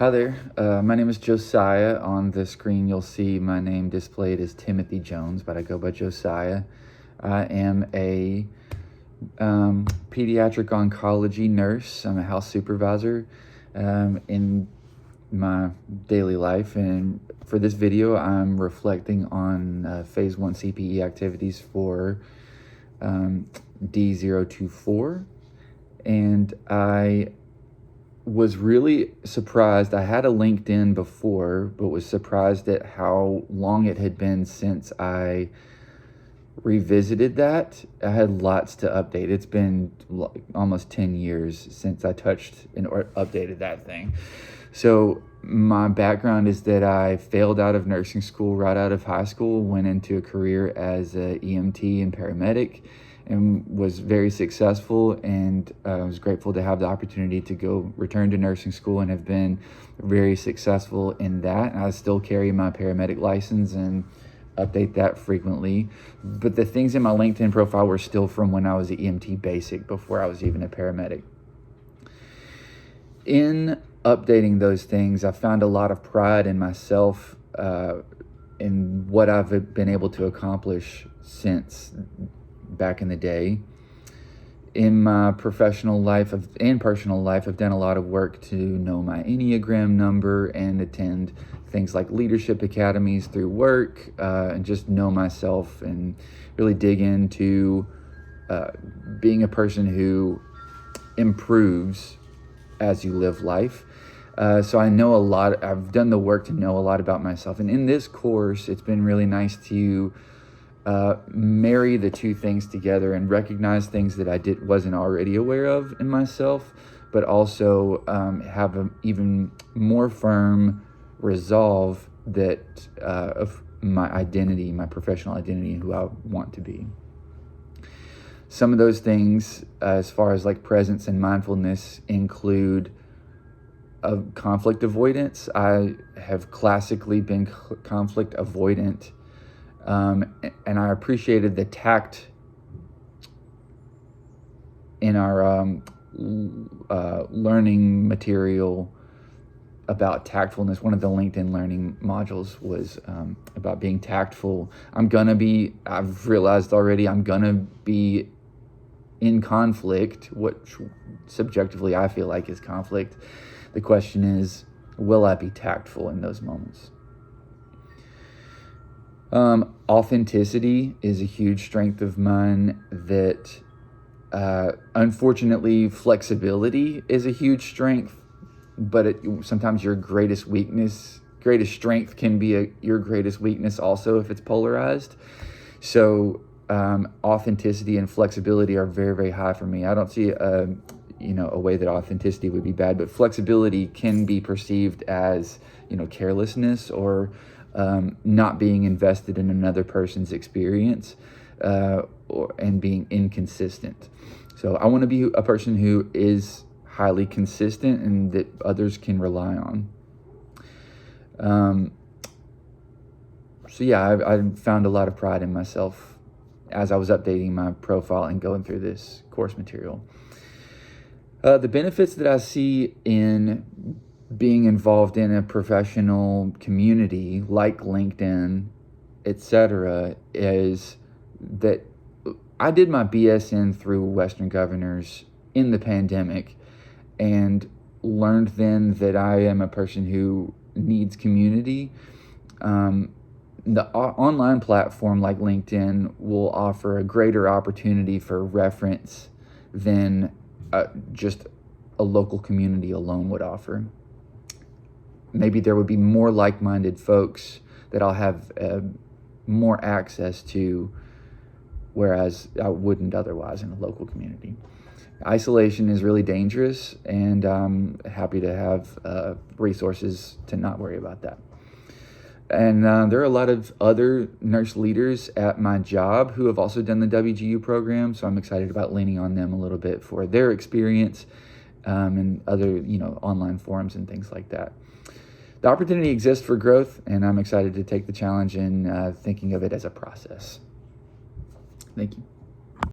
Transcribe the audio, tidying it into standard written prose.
Hi there, my name is Josiah. On the screen you'll see my name displayed as Timothy Jones, but I go by Josiah. I am a pediatric oncology nurse. I'm a house supervisor in my daily life, and for this video I'm reflecting on Phase 1 CPE activities for D024, and I was really surprised. I had a LinkedIn before, but was surprised at how long it had been since I revisited that. I had lots to update. It's been almost 10 years since I touched and updated that thing. So my background is that I failed out of nursing school right out of high school, went into a career as an EMT and paramedic, and was very successful, and I was grateful to have the opportunity to return to nursing school and have been very successful in that. I still carry my paramedic license and update that frequently, but the things in my LinkedIn profile were still from when I was an EMT basic, before I was even a paramedic. In updating those things, I found a lot of pride in myself, in what I've been able to accomplish since back in the day. In my professional life and personal life, I've done a lot of work to know my Enneagram number and attend things like leadership academies through work, and just know myself and really dig into being a person who improves as you live life. So I know a lot. I've done the work to know a lot about myself, and in this course it's been really nice to marry the two things together and recognize things that I wasn't already aware of in myself, but also have an even more firm resolve that of my identity, my professional identity, and who I want to be. Some of those things, as far as like presence and mindfulness, include conflict avoidance. I have classically been conflict avoidant. And I appreciated the tact in our learning material about tactfulness. One of the LinkedIn learning modules was about being tactful. I've realized already, I'm gonna be in conflict, what subjectively I feel like is conflict. The question is, will I be tactful in those moments? Authenticity is a huge strength of mine that, unfortunately, flexibility is a huge strength, but sometimes your greatest strength can be your greatest weakness also if it's polarized. So authenticity and flexibility are very, very high for me. I don't see a way that authenticity would be bad, but flexibility can be perceived as, carelessness or not being invested in another person's experience, and being inconsistent. So I want to be a person who is highly consistent and that others can rely on. I found a lot of pride in myself as I was updating my profile and going through this course material. The benefits that I see in being involved in a professional community like LinkedIn, etc., is that I did my BSN through Western Governors in the pandemic and learned then that I am a person who needs community. The online platform like LinkedIn will offer a greater opportunity for reference than just a local community alone would offer. Maybe there would be more like-minded folks that I'll have more access to, whereas I wouldn't otherwise in a local community. Isolation is really dangerous, and I'm happy to have resources to not worry about that. And there are a lot of other nurse leaders at my job who have also done the WGU program, so I'm excited about leaning on them a little bit for their experience, and other online forums and things like that. The opportunity exists for growth, and I'm excited to take the challenge in thinking of it as a process. Thank you.